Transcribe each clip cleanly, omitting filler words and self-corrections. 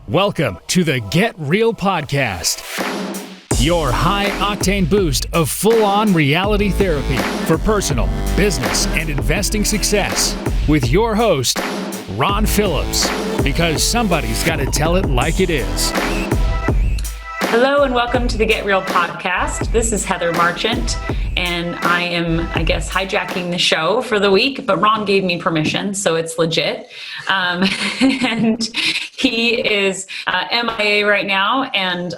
Welcome to the Get Real Podcast, your high-octane boost of full-on reality therapy for personal, business, and investing success with your host, Ron Phillips, because somebody's got to tell it like it is. Hello and welcome to the Get Real Podcast. This is Heather Marchant, and I am, hijacking the show for the week, but Ron gave me permission, so it's legit. And he is MIA right now, and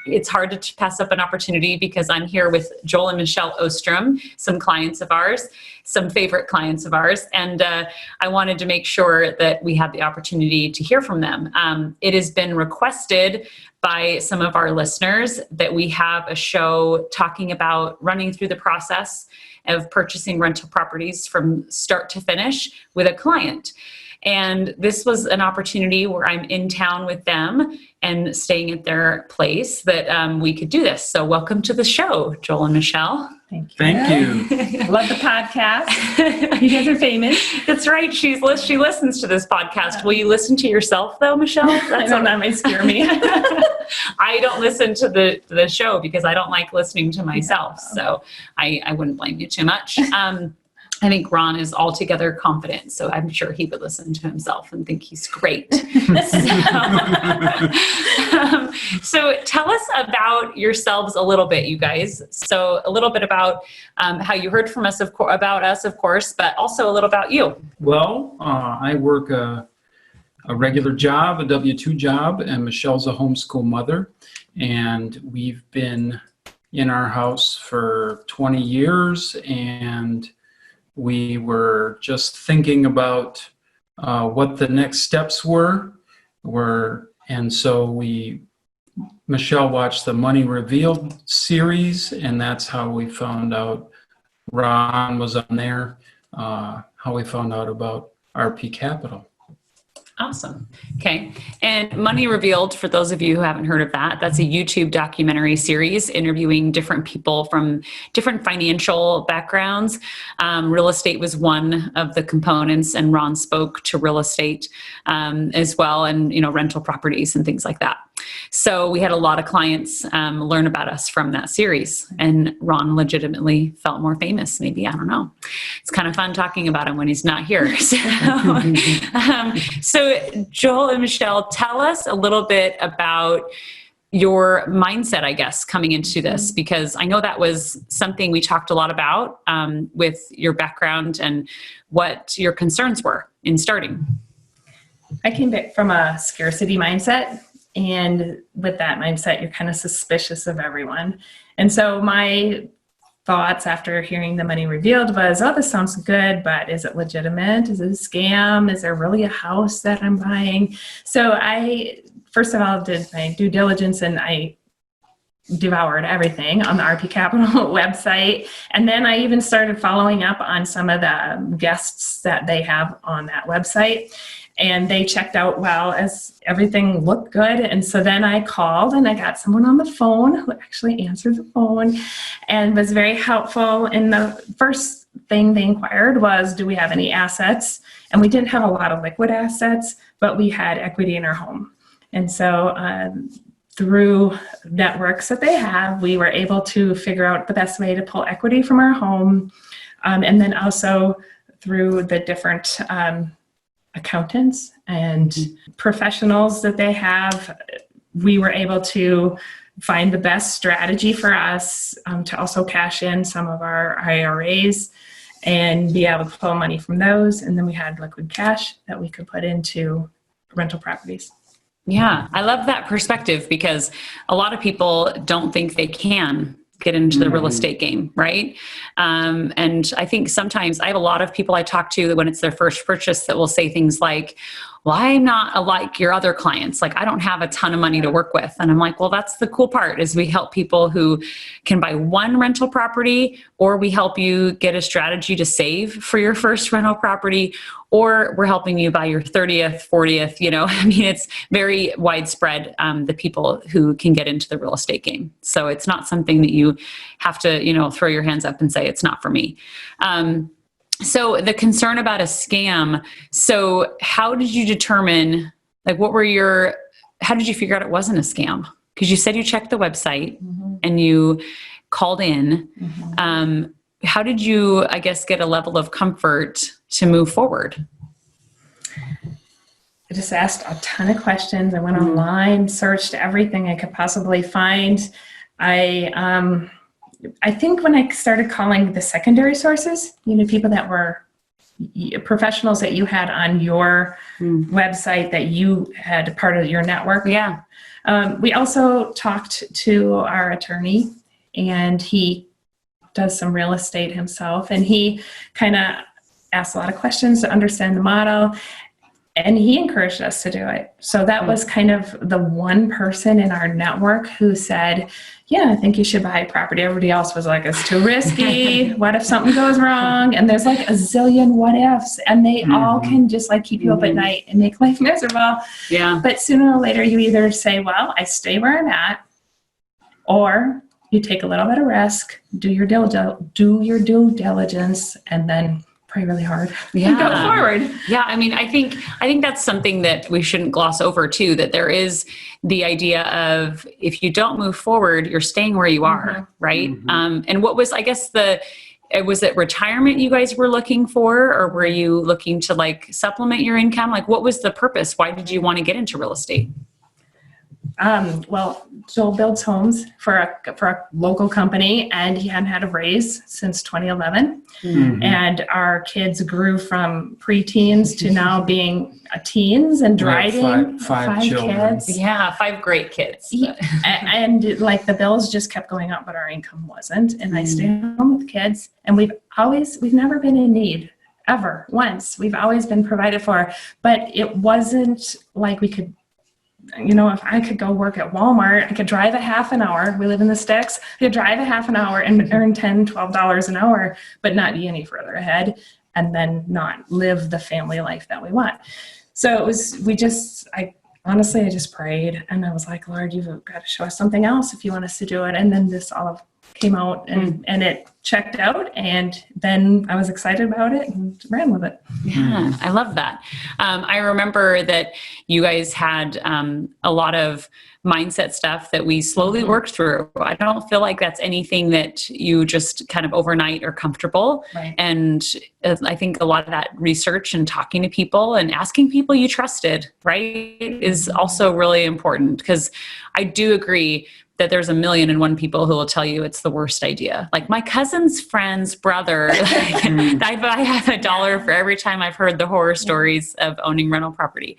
it's hard to pass up an opportunity because I'm here with Joel and Michelle Ostrom, some clients of ours, some favorite clients of ours, and I wanted to make sure that we had the opportunity to hear from them. It has been requested by some of our listeners that we have a show talking about running through the process of purchasing rental properties from start to finish with a client. And this was an opportunity where I'm in town with them and staying at their place that we could do this. So welcome to the show, Joel and Michelle. Thank you. Thank you. Love the podcast. You guys are famous. That's right. She listens to this podcast. Will you listen to yourself though, Michelle? That might scare me. I don't listen to the show because I don't like listening to myself. So I wouldn't blame you too much. I think Ron is altogether confident, so I'm sure he would listen to himself and think he's great. So tell us about yourselves a little bit, you guys. So a little bit about how you heard from us, about us, of course, but also a little about you. Well, I work a regular job, a W-2 job, and Michelle's a homeschool mother, and we've been in our house for 20 years, and we were just thinking about what the next steps were, and so Michelle watched the Money Revealed series, and that's how we found out Ron was on there, how we found out about RP Capital. Awesome. Okay. And Money Revealed, for those of you who haven't heard of that, that's a YouTube documentary series interviewing different people from different financial backgrounds. Real estate was one of the components, and Ron spoke to real estate as well, and rental properties and things like that. So we had a lot of clients learn about us from that series, and Ron legitimately felt more famous. Maybe, I don't know. It's kind of fun talking about him when he's not here. So Joel and Michelle, tell us a little bit about your mindset, I guess, coming into this, because I know that was something we talked a lot about with your background and what your concerns were in starting. I came back from a scarcity mindset. And with that mindset, you're kind of suspicious of everyone. And so my thoughts after hearing the Money Revealed was, oh, this sounds good, but is it legitimate? Is it a scam? Is there really a house that I'm buying? So I, first of all, did my due diligence, and I devoured everything on the RP Capital website. And then I even started following up on some of the guests that they have on that website. And they checked out well, as everything looked good. And so then I called, and I got someone on the phone who actually answered the phone and was very helpful. And the first thing they inquired was, do we have any assets? And we didn't have a lot of liquid assets, but we had equity in our home. And so through networks that they have, we were able to figure out the best way to pull equity from our home. And then also through the different accountants and professionals that they have, we were able to find the best strategy for us to also cash in some of our IRAs and be able to pull money from those. And then we had liquid cash that we could put into rental properties. Yeah, I love that perspective, because a lot of people don't think they can get into the real estate game, right? And I think sometimes I have a lot of people I talk to when it's their first purchase that will say things like, well, I'm not like your other clients. Like, I don't have a ton of money to work with. And I'm like, well, that's the cool part, is we help people who can buy one rental property, or we help you get a strategy to save for your first rental property, or we're helping you buy your 30th, 40th, it's very widespread, the people who can get into the real estate game. So it's not something that you have to, throw your hands up and say, it's not for me. So the concern about a scam, so how did you determine, like, what were your how did you figure out it wasn't a scam? Because you said you checked the website and you called in. How did you, I guess, get a level of comfort to move forward? I just asked a ton of questions. I went online, searched everything I could possibly find. I think when I started calling the secondary sources, people that were professionals that you had on your website that you had part of your network. Yeah. We also talked to our attorney, and he does some real estate himself, and he kind of asked a lot of questions to understand the model, and he encouraged us to do it. So that was kind of the one person in our network who said, yeah, I think you should buy property. Everybody else was like, it's too risky. What if something goes wrong? And there's like a zillion what ifs, and they all can just like keep you up at night and make life miserable. Yeah. But sooner or later, you either say, well, I stay where I'm at, or you take a little bit of risk, do your due diligence, and then pray really hard and go forward. Yeah. I mean, I think that's something that we shouldn't gloss over too, that there is the idea of if you don't move forward, you're staying where you are. Right. And what was, I guess was it retirement you guys were looking for, or were you looking to like supplement your income? Like what was the purpose? Why did you want to get into real estate? Well, Joel builds homes for a local company, and he hadn't had a raise since 2011. And our kids grew from preteens to now being teens and driving. Five children. Kids. Yeah, 5 great kids. And like the bills just kept going up, but our income wasn't. And I stayed home with kids, and we've never been in need. Ever, once. We've always been provided for, but it wasn't like we could, if I could go work at Walmart, I could drive a half an hour. We live in the sticks. I could drive a half an hour and earn $10, $12 an hour, but not be any further ahead, and then not live the family life that we want. So I just prayed, and I was like, Lord, you've got to show us something else if you want us to do it. And then this all came out, and it checked out, and then I was excited about it and ran with it. Yeah, I love that. I remember that you guys had a lot of mindset stuff that we slowly worked through. I don't feel like that's anything that you just kind of overnight are comfortable. Right. And I think a lot of that research and talking to people and asking people you trusted, right, is also really important, because I do agree that there's 1,000,001 people who will tell you it's the worst idea. Like my cousin's friend's brother, I have $1 for every time I've heard the horror stories of owning rental property,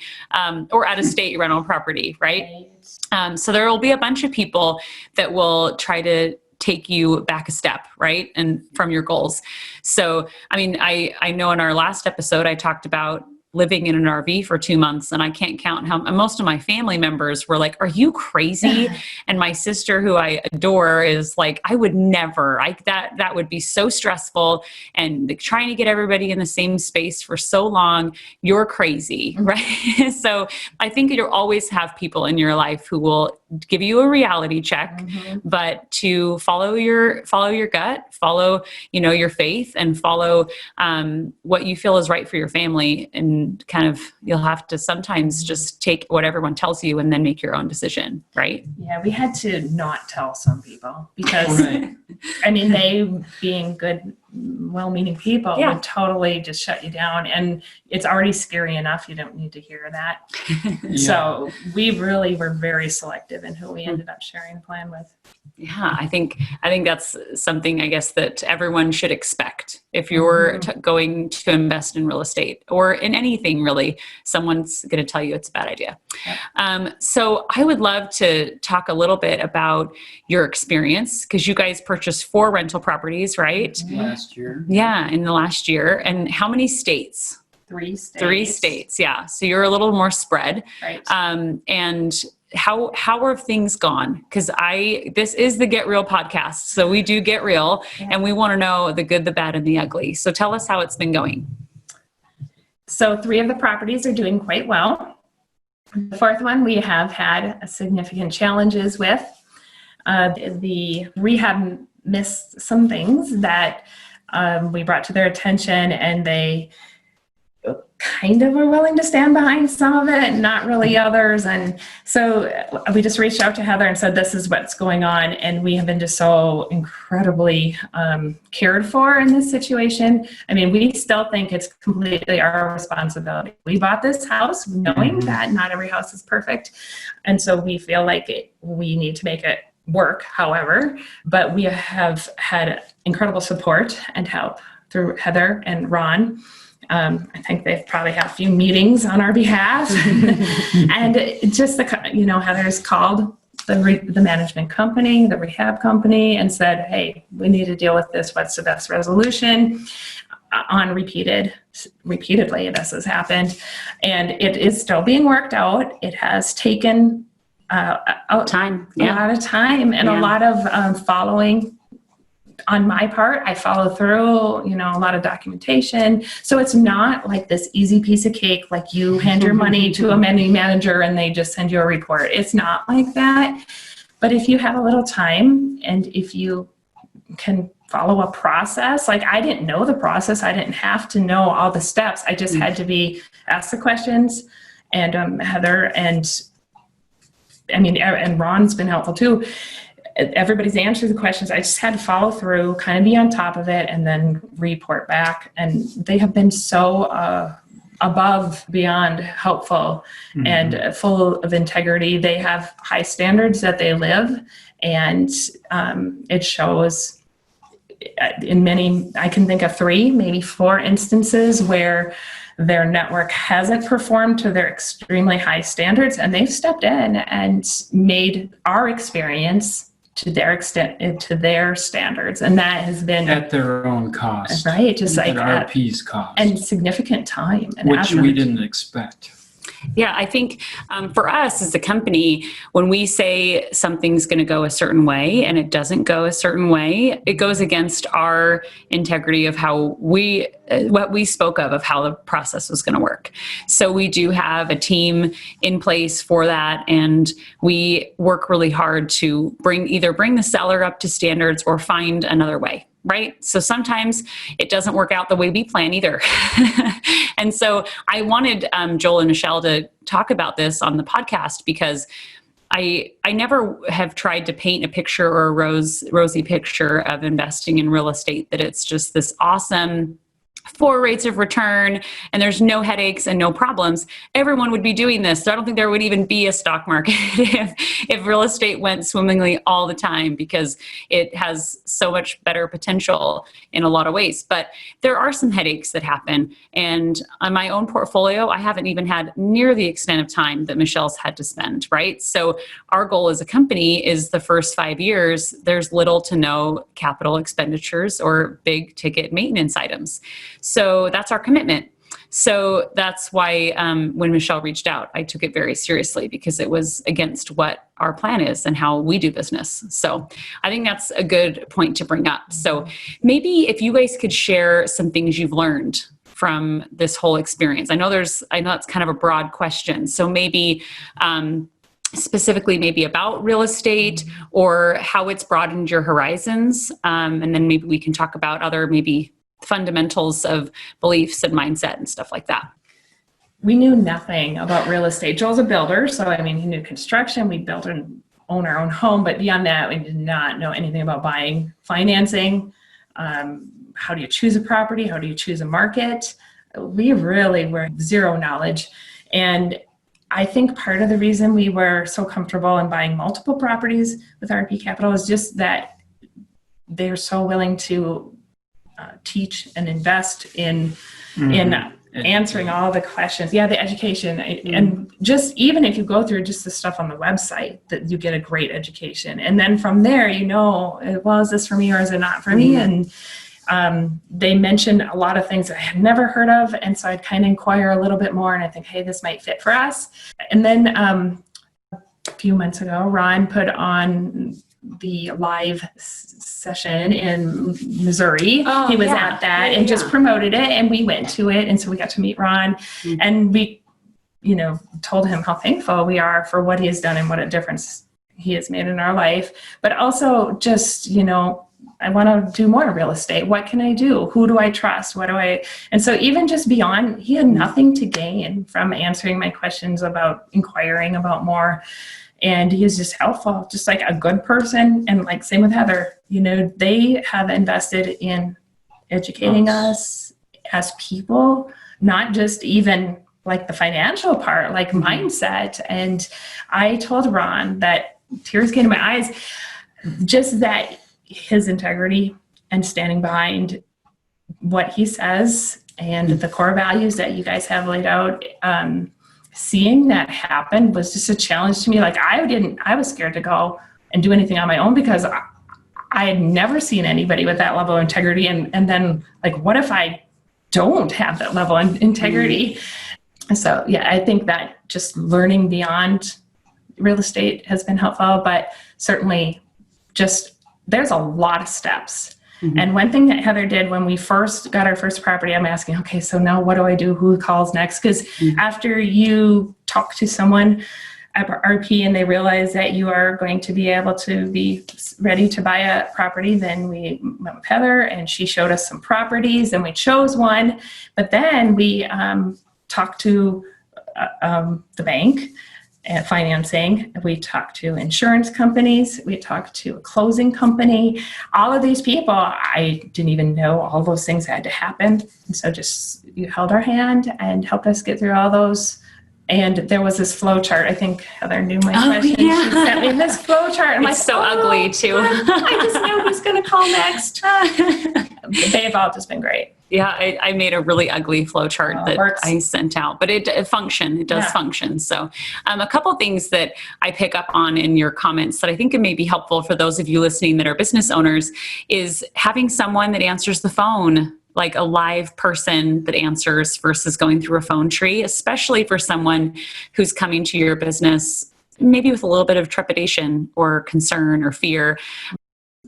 or out-of-state rental property, right? So there will be a bunch of people that will try to take you back a step, right? And from your goals. So, I mean, I know in our last episode, I talked about living in an RV for 2 months, and I can't count how most of my family members were like, are you crazy? And my sister, who I adore, is like, I would never, that would be so stressful, and trying to get everybody in the same space for so long, you're crazy, right? So I think you'll always have people in your life who will give you a reality check, but to follow your gut, follow, your faith, and follow what you feel is right for your family. And kind of, you'll have to sometimes just take what everyone tells you and then make your own decision, right? Yeah, we had to not tell some people because, I mean, they being good, well-meaning people would totally just shut you down. And it's already scary enough. You don't need to hear that. So we really were very selective in who we ended up sharing a plan with. Yeah, I think that's something, I guess, that everyone should expect. If you're going to invest in real estate or in anything, really, someone's going to tell you it's a bad idea. So I would love to talk a little bit about your experience, because you guys purchased 4 rental properties, right? Last year. Yeah, in the last year. And how many states? 3 states. 3 states, yeah. So you're a little more spread. Right. And how have things gone? Because this is the Get Real podcast. So we do get real, and we want to know the good, the bad, and the ugly. So tell us how it's been going. So 3 of the properties are doing quite well. The 4th one we have had significant challenges with. The rehab missed some things that we brought to their attention, and kind of were willing to stand behind some of it, not really others. And so we just reached out to Heather and said, this is what's going on. And we have been just so incredibly cared for in this situation. I mean, we still think it's completely our responsibility. We bought this house knowing that not every house is perfect. And so we feel like we need to make it work, however, but we have had incredible support and help through Heather and Ron. I think they've probably had a few meetings on our behalf. And just Heather's called the management company, the rehab company, and said, hey, we need to deal with this. What's the best resolution? Repeatedly, this has happened. And it is still being worked out. It has taken time, a lot of time and a lot of following on my part. I follow through, a lot of documentation. So it's not like this easy piece of cake, like you hand your money to a money manager and they just send you a report. It's not like that. But if you have a little time and if you can follow a process, like I didn't know the process, I didn't have to know all the steps. I just had to be asked the questions. And Heather and Ron's been helpful too. Everybody's answered the questions. I just had to follow through, kind of be on top of it, and then report back. And they have been so above, beyond helpful and full of integrity. They have high standards that they live, and it shows in many, I can think of 3, maybe 4 instances where their network hasn't performed to their extremely high standards, and they've stepped in and made our experience to their extent, to their standards. And that has been at their own cost. Right. Just at like RP's cost. And significant time. And which we didn't expect. Yeah, I think for us as a company, when we say something's going to go a certain way and it doesn't go a certain way, it goes against our integrity of how what we spoke of how the process was going to work. So we do have a team in place for that, and we work really hard to either bring the seller up to standards or find another way. Right? So sometimes it doesn't work out the way we plan either. And so I wanted Joel and Michelle to talk about this on the podcast because I never have tried to paint a picture or a rosy picture of investing in real estate, that it's just this awesome 4 rates of return and there's no headaches and no problems. Everyone would be doing this. So I don't think there would even be a stock market if real estate went swimmingly all the time, because it has so much better potential in a lot of ways. But there are some headaches that happen. And on my own portfolio, I haven't even had near the extent of time that Michelle's had to spend, right? So our goal as a company is the first 5 years, there's little to no capital expenditures or big ticket maintenance items. So that's our commitment. So that's why when Michelle reached out, I took it very seriously, because it was against what our plan is and how we do business. So I think that's a good point to bring up. So maybe if you guys could share some things you've learned from this whole experience. I know it's kind of a broad question. So maybe specifically maybe about real estate or how it's broadened your horizons. And then maybe we can talk about other maybe fundamentals of beliefs and mindset and stuff like that. We knew nothing about real estate. Joel's a builder, so he knew construction. We built and own our own home, but beyond that, we did not know anything about buying, financing. How do you choose a property? How do you choose a market? We really were zero knowledge. And I think part of the reason we were so comfortable in buying multiple properties with RP Capital is just that they're so willing to teach and invest in answering all the questions. Yeah, the education. And just even if you go through just the stuff on the website, that you get a great education. And then from there, well, is this for me or is it not for me? And they mentioned a lot of things that I had never heard of. And so I'd kind of inquire a little bit more and I think, hey, this might fit for us. And then a few months ago, Ron put on the live session in Missouri. He was at that and just promoted it, and we went to it. And so we got to meet Ron and we, told him how thankful we are for what he has done and what a difference he has made in our life. But also just, I want to do more real estate. What can I do? Who do I trust? And so even just beyond, he had nothing to gain from answering my questions about inquiring about more. And he is just helpful, just like a good person. And like, same with Heather, they have invested in educating us as people, not just even like the financial part, like mindset. And I told Ron that tears came to my eyes, just that his integrity and standing behind what he says and the core values that you guys have laid out, seeing that happen was just a challenge to me. Like I was scared to go and do anything on my own because I had never seen anybody with that level of integrity. And then like, what if I don't have that level of integrity? So yeah, I think that just learning beyond real estate has been helpful, but certainly there's a lot of steps. And one thing that Heather did when we first got our first property, I'm asking, okay, so now what do I do? Who calls next? Because after you talk to someone at RP and they realize that you are going to be able to be ready to buy a property, then we went with Heather and she showed us some properties and we chose one. But then we talked to the bank and financing. We talked to insurance companies. We talked to a closing company. All of these people, I didn't even know all those things had to happen. And so just you held our hand and helped us get through all those. And there was this flow chart. I think Heather knew my question. Yeah. She sent me this flow chart. I'm it's so ugly too. I just know who's going to call next. They've all just been great. Yeah, I made a really ugly flow chart that I sent out, but it does function. So a couple things that I pick up on in your comments that I think it may be helpful for those of you listening that are business owners is having someone that answers the phone, like a live person that answers versus going through a phone tree, especially for someone who's coming to your business maybe with a little bit of trepidation or concern or fear.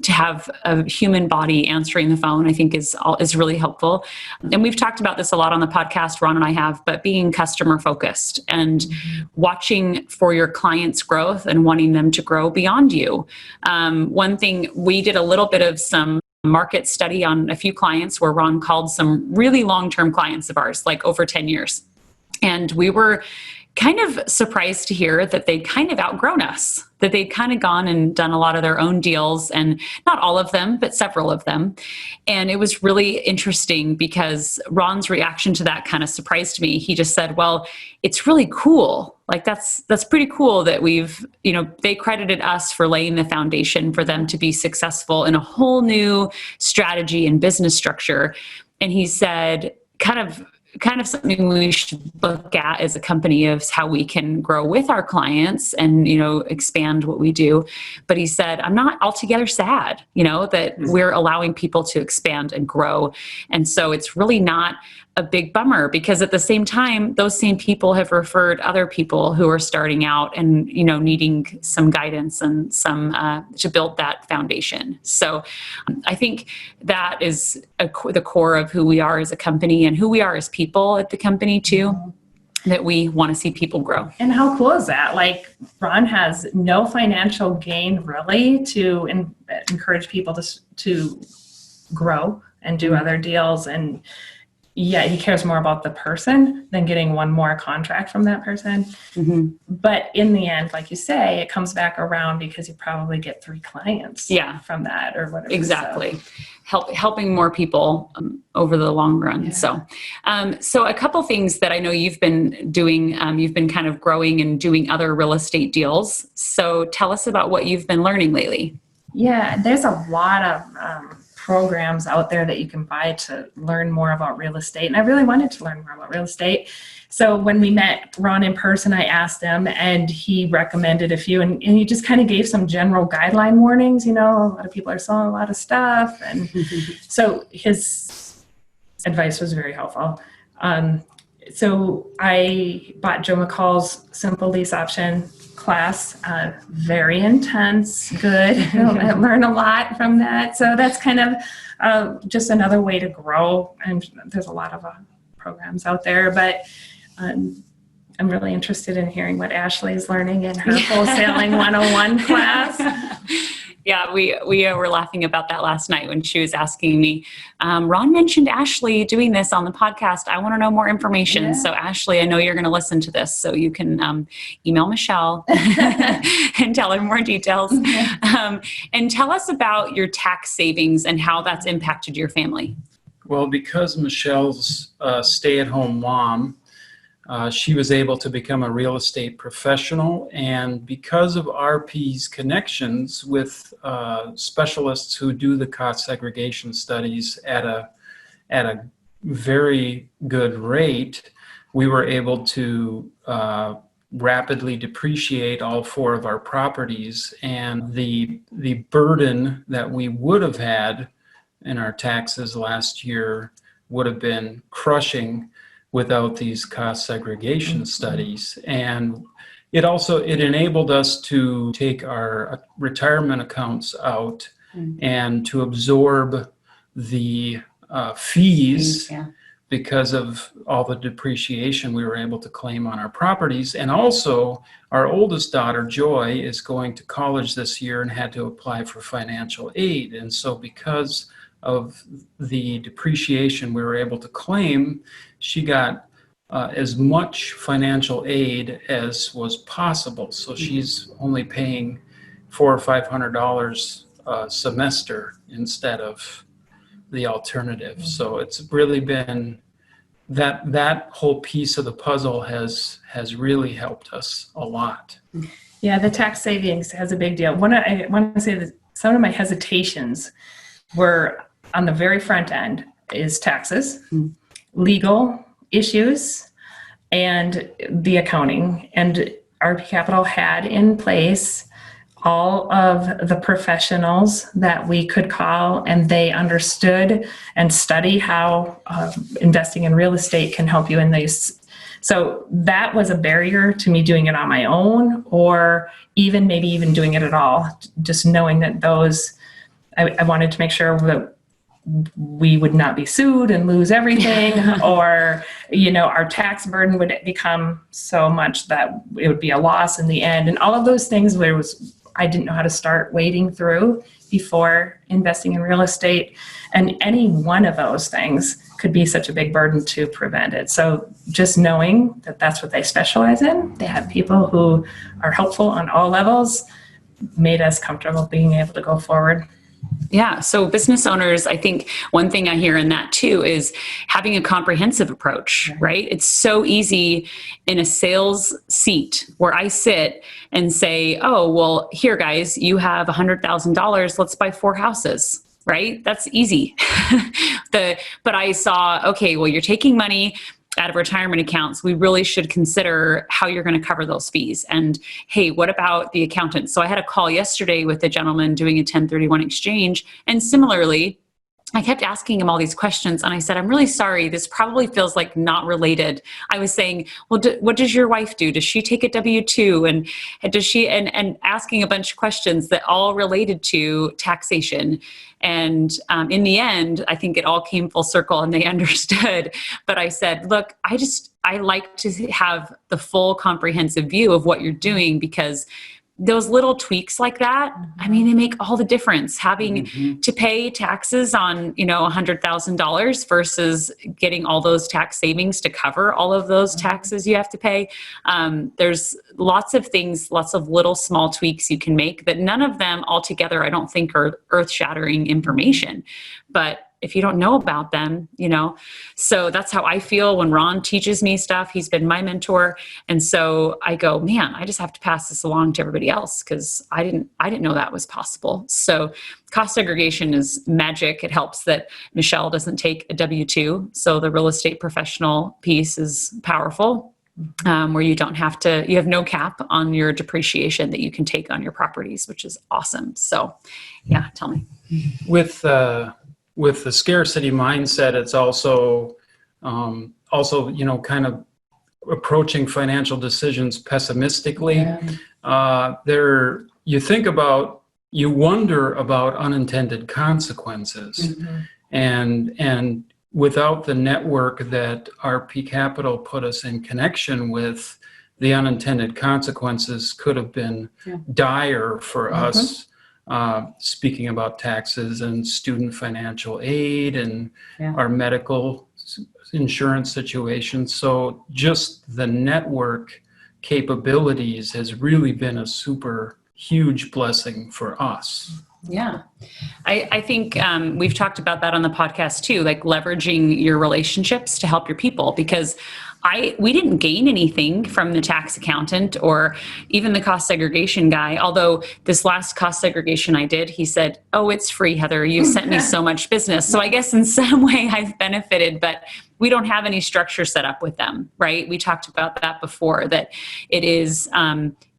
To have a human body answering the phone, I think is really helpful. And we've talked about this a lot on the podcast, Ron and I have, but being customer focused and watching for your clients' growth and wanting them to grow beyond you. One thing, we did a little bit of some market study on a few clients where Ron called some really long-term clients of ours, like over 10 years. And we were kind of surprised to hear that they'd kind of outgrown us, that they'd kind of gone and done a lot of their own deals, and not all of them, but several of them. And it was really interesting because Ron's reaction to that kind of surprised me. He just said, well, it's really cool. Like that's pretty cool that they credited us for laying the foundation for them to be successful in a whole new strategy and business structure. And he said, kind of something we should look at as a company is how we can grow with our clients and, expand what we do. But he said, I'm not altogether sad, that we're allowing people to expand and grow. And so it's really not a big bummer because at the same time, those same people have referred other people who are starting out and, needing some guidance and some to build that foundation. So I think that is the core of who we are as a company and who we are as people at the company too, that we want to see people grow. And how cool is that? Like Ron has no financial gain really to encourage people to grow and do other deals. And yeah, he cares more about the person than getting one more contract from that person. But in the end, like you say, it comes back around because you probably get 3 clients from that or whatever. Exactly. So. Helping more people over the long run. Yeah. So a couple things that I know you've been doing, you've been kind of growing and doing other real estate deals. So tell us about what you've been learning lately. Yeah, there's a lot of programs out there that you can buy to learn more about real estate. And I really wanted to learn more about real estate. So when we met Ron in person, I asked him and he recommended a few and he just kind of gave some general guideline warnings. A lot of people are selling a lot of stuff. And so his advice was very helpful. So I bought Joe McCall's Simple Lease Option class, very intense, good. I learned a lot from that. So that's kind of just another way to grow. And there's a lot of programs out there, but I'm really interested in hearing what Ashley is learning in her wholesaling 101 class. Yeah, we were laughing about that last night when she was asking me, Ron mentioned Ashley doing this on the podcast. I want to know more information. Yeah. So Ashley, I know you're going to listen to this, so you can email Michelle and tell her more details. And tell us about your tax savings and how that's impacted your family. Well, because Michelle's a stay-at-home mom, she was able to become a real estate professional, and because of RP's connections with specialists who do the cost segregation studies at a very good rate, we were able to rapidly depreciate all 4 of our properties, and the burden that we would have had in our taxes last year would have been crushing without these cost segregation studies. And it enabled us to take our retirement accounts out and to absorb the fees because of all the depreciation we were able to claim on our properties. And also, our oldest daughter, Joy, is going to college this year and had to apply for financial aid. And so because of the depreciation we were able to claim, she got as much financial aid as was possible. So she's only paying $400 or $500 a semester instead of the alternative. So it's really been that whole piece of the puzzle has really helped us a lot. Yeah, the tax savings has a big deal. I want to say that some of my hesitations were on the very front end is taxes, legal issues, and the accounting. And RP Capital had in place all of the professionals that we could call, and they understood and study how investing in real estate can help you in these. So that was a barrier to me doing it on my own, or maybe even doing it at all. Just knowing that I wanted to make sure that we would not be sued and lose everything, or, our tax burden would become so much that it would be a loss in the end. And all of those things I didn't know how to start wading through before investing in real estate. And any one of those things could be such a big burden to prevent it. So just knowing that that's what they specialize in, they have people who are helpful on all levels, made us comfortable being able to go forward. Yeah. So business owners, I think one thing I hear in that too is having a comprehensive approach, right? It's so easy in a sales seat where I sit and say, oh, well, here guys, you have $100,000. Let's buy 4 houses, right? That's easy. But I saw, okay, well, you're taking money out of retirement accounts. We really should consider how you're going to cover those fees. And hey, what about the accountant? So I had a call yesterday with a gentleman doing a 1031 exchange. And similarly, I kept asking him all these questions, and I said, I'm really sorry, this probably feels like not related. I was saying, well, what does your wife do? Does she take a W-2? And does she, and asking a bunch of questions that all related to taxation. And in the end, I think it all came full circle and they understood. But I said, look, I like to have the full comprehensive view of what you're doing, because those little tweaks like that, I mean, they make all the difference. Having to pay taxes on, $100,000 versus getting all those tax savings to cover all of those taxes you have to pay. There's lots of things, lots of little small tweaks you can make, but none of them altogether, I don't think, are earth-shattering information. But if you don't know about them, so that's how I feel when Ron teaches me stuff. He's been my mentor. And so I go, man, I just have to pass this along to everybody else, because I didn't know that was possible. So cost segregation is magic. It helps that Michelle doesn't take a W-2. So the real estate professional piece is powerful, where you have no cap on your depreciation that you can take on your properties, which is awesome. So yeah, tell me. With the scarcity mindset, it's also kind of approaching financial decisions pessimistically. You wonder about unintended consequences, and without the network that RP Capital put us in connection with, the unintended consequences could have been dire for us. speaking about taxes and student financial aid and our medical insurance situation. So just the network capabilities has really been a super huge blessing for us. Yeah. I think we've talked about that on the podcast too, like leveraging your relationships to help your people, because we didn't gain anything from the tax accountant or even the cost segregation guy. Although this last cost segregation I did, he said, "Oh, it's free, Heather. You sent me so much business." So I guess in some way I've benefited, but we don't have any structure set up with them, right? We talked about that before, that it is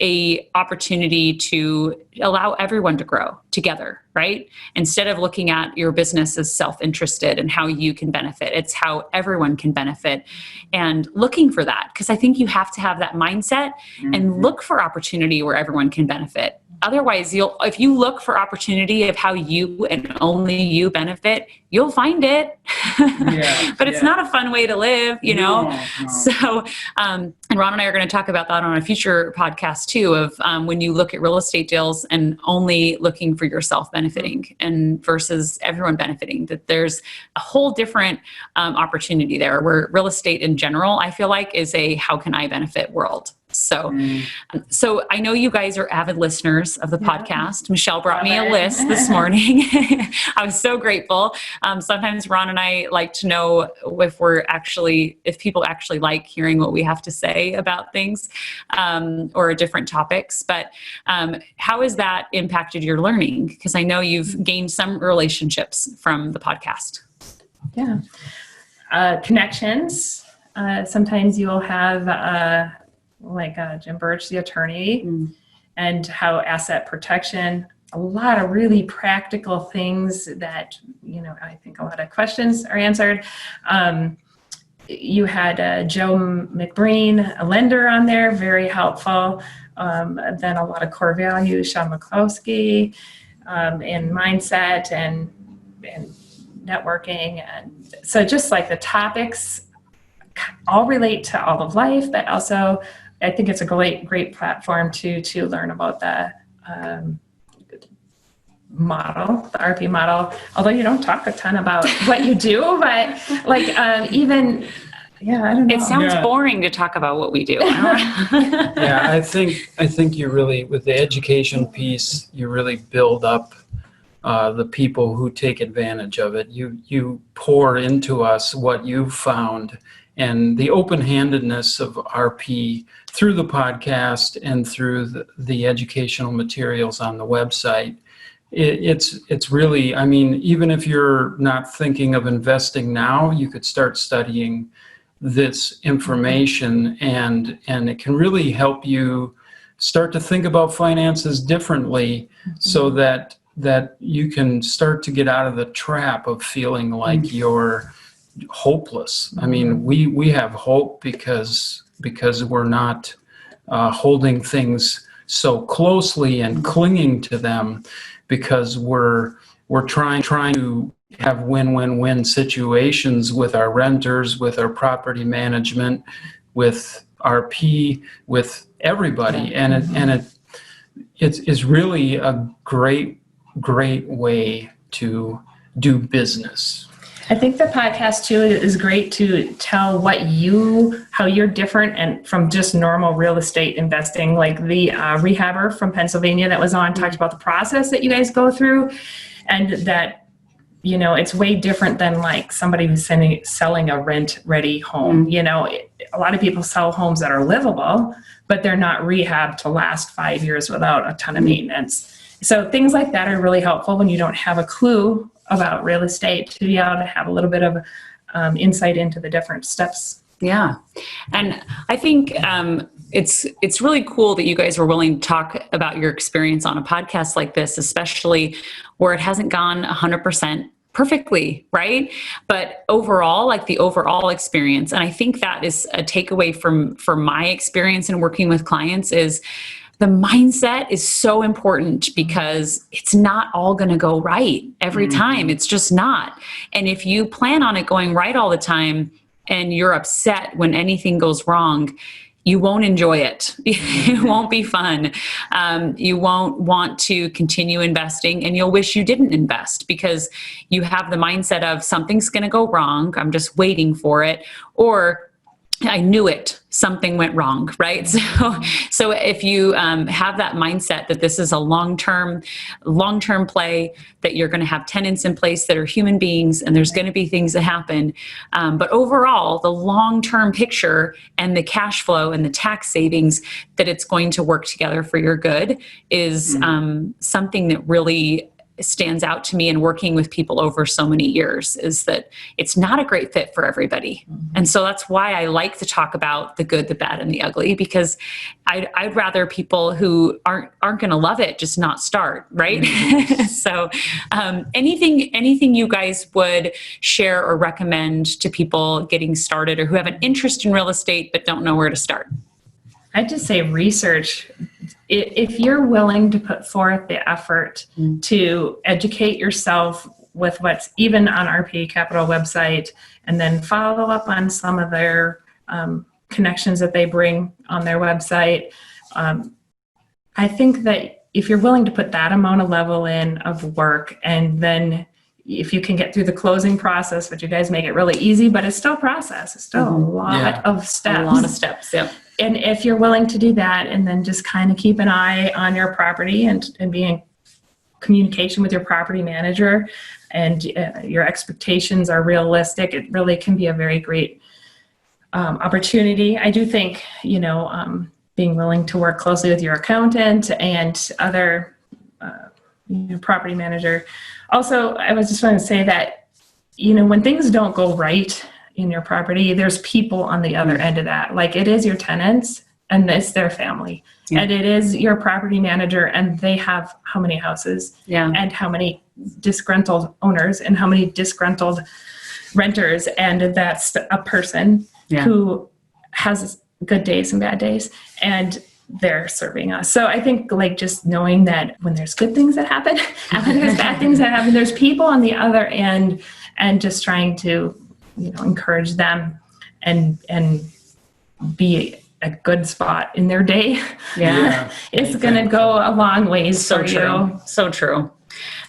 a opportunity to allow everyone to grow together, right? Instead of looking at your business as self-interested and how you can benefit, it's how everyone can benefit, and looking for that. Because I think you have to have that mindset and look for opportunity where everyone can benefit. Otherwise, if you look for opportunity of how you and only you benefit, you'll find it. But it's not a fun way to live, you know? No. So, and Ron and I are going to talk about that on a future podcast too, of when you look at real estate deals and only looking for yourself benefiting and versus everyone benefiting, that there's a whole different opportunity there, where real estate in general, I feel like, is a how can I benefit world. So I know you guys are avid listeners of the podcast. Michelle brought me a list this morning. I was so grateful. Sometimes Ron and I like to know if people actually like hearing what we have to say about things, or different topics. But how has that impacted your learning? Because I know you've gained some relationships from the podcast. Yeah. Connections. Sometimes you'll have, like Jim Birch, the attorney, and how asset protection, a lot of really practical things that, I think a lot of questions are answered. You had Joe McBreen, a lender, on there, very helpful. Then a lot of core values, Sean McCloskey, and mindset and networking. And so just like the topics all relate to all of life, but also I think it's a great platform to learn about the model, the RP model. Although you don't talk a ton about what you do, but I don't know. It sounds boring to talk about what we do. I think you really, with the education piece, you really build up the people who take advantage of it. You pour into us what you've found, and the open-handedness of RP through the podcast and through the educational materials on the website. It's really, I mean, even if you're not thinking of investing now, you could start studying this information, and it can really help you start to think about finances differently, so that you can start to get out of the trap of feeling like you're hopeless. I mean, we have hope because we're not holding things so closely and clinging to them, because we're trying to have win-win-win situations with our renters, with our property management, with RP, with everybody, and it's really a great way to do business. I think the podcast too is great to tell how you're different and from just normal real estate investing. Like the rehabber from Pennsylvania that was on talked about the process that you guys go through, and that it's way different than like somebody who's selling a rent-ready home. A lot of people sell homes that are livable, but they're not rehabbed to last 5 years without a ton of maintenance. So things like that are really helpful when you don't have a clue about real estate, to be able to have a little bit of insight into the different steps. Yeah. And I think it's really cool that you guys were willing to talk about your experience on a podcast like this, especially where it hasn't gone 100% perfectly, right? But overall, like the overall experience, and I think that is a takeaway from my experience in working with clients, is the mindset is so important, because it's not all going to go right every time. It's just not. And if you plan on it going right all the time and you're upset when anything goes wrong, you won't enjoy it. It won't be fun. You won't want to continue investing, and you'll wish you didn't invest because you have the mindset of something's going to go wrong. I'm just waiting for it. Or I knew it, something went wrong, right? So if you have that mindset that this is a long-term play, that you're going to have tenants in place that are human beings, and there's going to be things that happen. But overall, the long-term picture and the cash flow and the tax savings that it's going to work together for your good is something that really stands out to me in working with people over so many years, is that it's not a great fit for everybody. And so that's why I like to talk about the good, the bad, and the ugly, because I'd rather people who aren't going to love it just not start, right? So anything you guys would share or recommend to people getting started or who have an interest in real estate but don't know where to start? I'd just say research. If you're willing to put forth the effort to educate yourself with what's even on RPA Capital website, and then follow up on some of their connections that they bring on their website, I think that if you're willing to put that amount of level in of work, and then if you can get through the closing process, which you guys make it really easy, but it's still a process. It's still a lot of steps. A lot of steps, yep. And if you're willing to do that, and then just kind of keep an eye on your property and be in communication with your property manager, and your expectations are realistic, it really can be a very great opportunity. I do think, being willing to work closely with your accountant and other property manager. Also, I was just going to say that, when things don't go right in your property, there's people on the other end of that. Like, it is your tenants and it's their family, and it is your property manager, and they have how many houses and how many disgruntled owners and how many disgruntled renters. And that's a person who has good days and bad days, and they're serving us. So I think, just knowing that when there's good things that happen and when there's bad things that happen, there's people on the other end, and just trying to encourage them and be a good spot in their day. It's going to go a long ways for you. So true.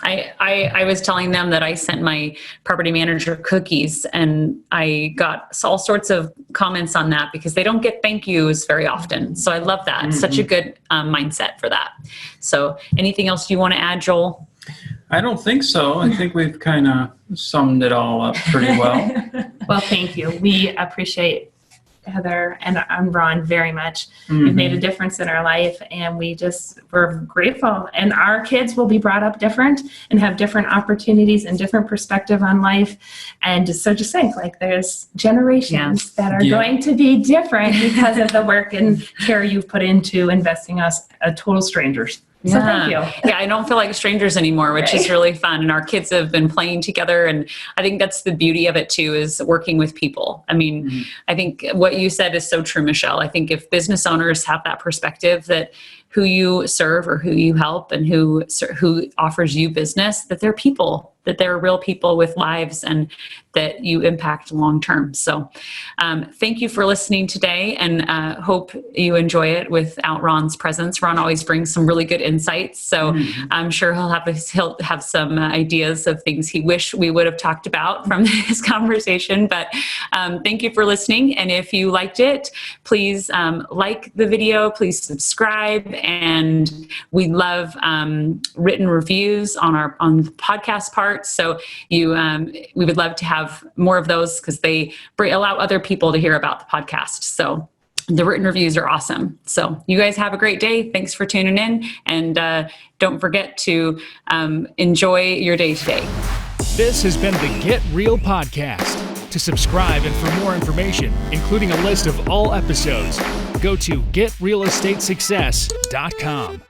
I was telling them that I sent my property manager cookies, and I got all sorts of comments on that because they don't get thank yous very often. So I love that. It's such a good mindset for that. So anything else you want to add, Joel? I don't think so. I think we've kind of summed it all up pretty well. Well, thank you. We appreciate Heather and Ron very much. You've made a difference in our life, and we're grateful. And our kids will be brought up different and have different opportunities and different perspective on life. And so just think, there's generations that are going to be different because of the work and care you've put into investing us total strangers. So thank you. I don't feel like strangers anymore, which is really fun. And our kids have been playing together. And I think that's the beauty of it too, is working with people. I mean, I think what you said is so true, Michelle. I think if business owners have that perspective that who you serve or who you help and who offers you business, that they're people, that they're real people with lives, and that you impact long-term. So thank you for listening today, and hope you enjoy it without Ron's presence. Ron always brings some really good insights. So I'm sure he'll have some ideas of things he wish we would have talked about from this conversation. But thank you for listening. And if you liked it, please like the video, please subscribe. And we love written reviews on the podcast part. So we would love to have more of those, because they allow other people to hear about the podcast. So the written reviews are awesome. So you guys have a great day. Thanks for tuning in. And don't forget to enjoy your day today. This has been the Get Real Podcast. To subscribe and for more information, including a list of all episodes, go to getrealestatesuccess.com.